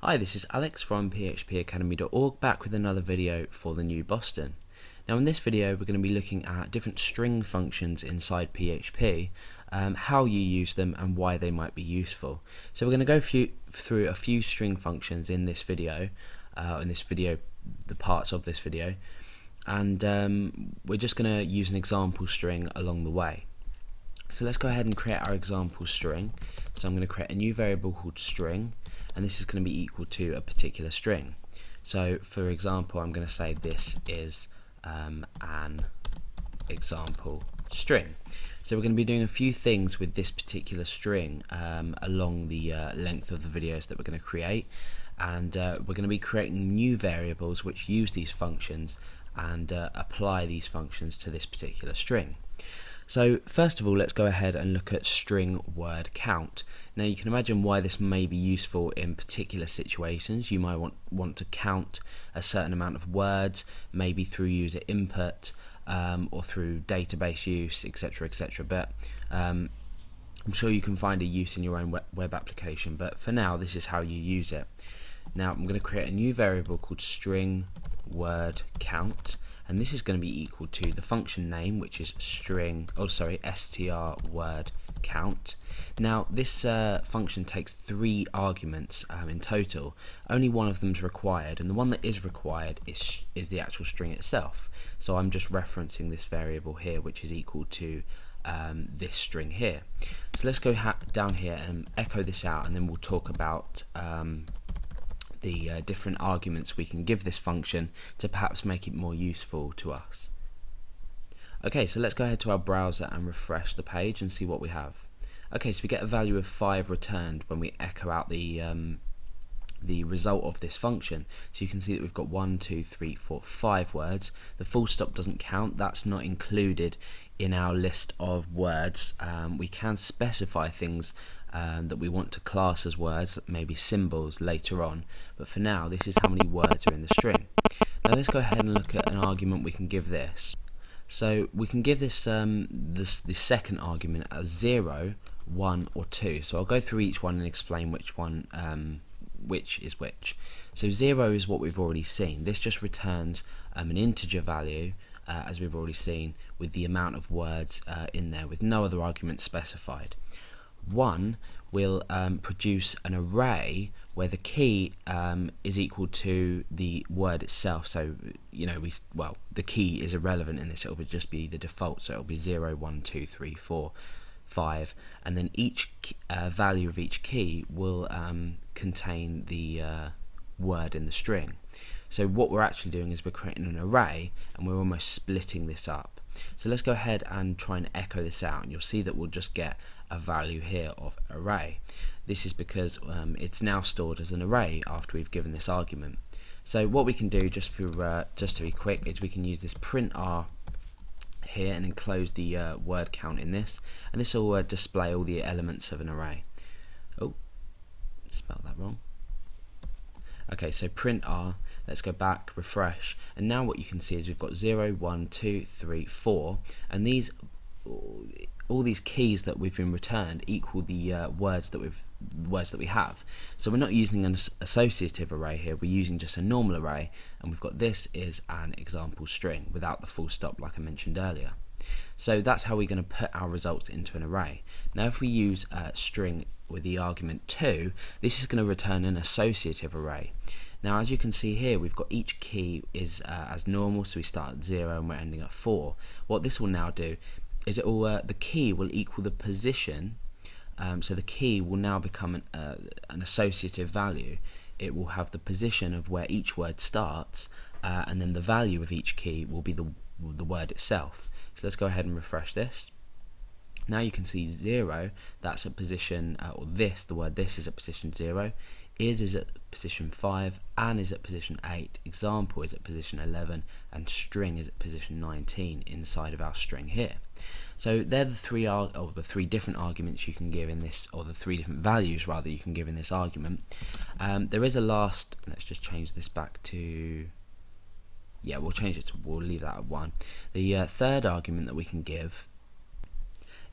Hi, this is Alex from phpacademy.org, back with another video for the new Boston. Now in this video we're going to be looking at different string functions inside PHP, how you use them and why they might be useful. So we're going to go through a few string functions in this video, the parts of this video, and we're just going to use an example string along the way. So let's go ahead and create our example string. So I'm going to create a new variable called string, and this is going to be equal to a particular string. So for example, I'm going to say this is an example string. So we're going to be doing a few things with this particular string along the length of the videos that we're going to create, and we're going to be creating new variables which use these functions and apply these functions to this particular string. So first of all, let's go ahead and look at string word count. Now you can imagine why this may be useful in particular situations. You might want to count a certain amount of words, maybe through user input or through database use, etc, etc. But I'm sure you can find a use in your own web application, but for now this is how you use it. Now I'm going to create a new variable called string word count, and this is going to be equal to the function name, which is str word count. Now this function takes 3 arguments in total. Only one of them is required, and the one that is required is the actual string itself. So I'm just referencing this variable here, which is equal to this string here. So let's go down here and echo this out, and then we'll talk about the different arguments we can give this function to perhaps make it more useful to us. Okay, so let's go ahead to our browser and refresh the page and see what we have. Okay, so we get a value of 5 returned when we echo out the result of this function. So you can see that we've got 1, 2, 3, 4, 5 words. The full stop doesn't count, that's not included in our list of words. We can specify things that we want to class as words, maybe symbols later on, but for now this is how many words are in the string. Now let's go ahead and look at an argument we can give this. So we can give this the second argument as 0, 1 or 2. So I'll go through each one and explain which one which is which. So 0 is what we've already seen. This just returns an integer value, as we've already seen, with the amount of words in there, with no other arguments specified. 1 will produce an array where the key is equal to the word itself. So the key is irrelevant in this, it will just be the default, so it will be 0, 1, 2, 3, 4, 5, and then each value of each key will contain the word in the string. So what we're actually doing is we're creating an array, and we're almost splitting this up. So let's go ahead and try and echo this out, and you'll see that we'll just get a value here of array. This is because it's now stored as an array after we've given this argument. So what we can do, just to be quick, is we can use this print r here and enclose the word count in this, and this will display all the elements of an array. Oh, spelled that wrong. Okay, so print r, let's go back, refresh, and now what you can see is we've got 0, 1, 2, 3, 4, and all these keys that we've been returned equal the words that we have. So we're not using an associative array here, we're using just a normal array, and we've got this is an example string without the full stop like I mentioned earlier. So that's how we're going to put our results into an array. Now if we use string with the argument 2, this is going to return an associative array. Now as you can see here, we've got each key is as normal, so we start at 0 and we're ending at 4. What this will now do is the key will equal the position, so the key will now become an associative value. It will have the position of where each word starts, and then the value of each key will be the word itself. So let's go ahead and refresh this. Now you can see 0, that's at position, or the word this is at position 0, is at position 5, and is at position 8, example is at position 11, and string is at position 19 inside of our string here. So they're the three different arguments you can give in this, or the 3 different values rather you can give in this argument. There is a last, let's just change this back to, we'll leave that at 1. The third argument that we can give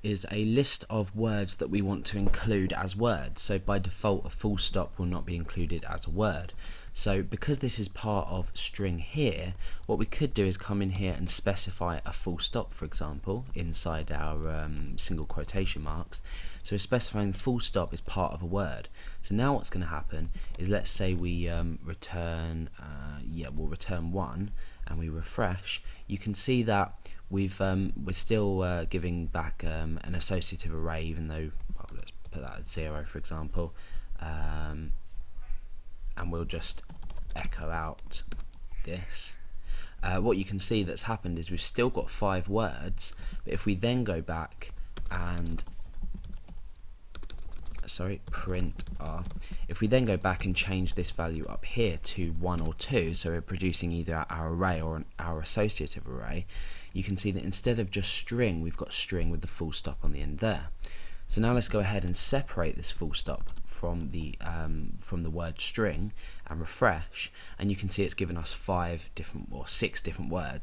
is a list of words that we want to include as words. So by default, a full stop will not be included as a word. So because this is part of string here, what we could do is come in here and specify a full stop, for example, inside our single quotation marks. So we're specifying the full stop is part of a word. So now what's going to happen is, let's say we return 1 and we refresh. You can see that we're still giving back an associative array, even though, well, let's put that at 0, for example. And we'll just echo out this. What you can see that's happened is we've still got 5 words, but if we then go back and print r, if we then go back and change this value up here to 1 or 2, so we're producing either our array or our associative array, you can see that instead of just string, we've got string with the full stop on the end there. So now let's go ahead and separate this full stop from the word string and refresh, and you can see it's given us 6 different words.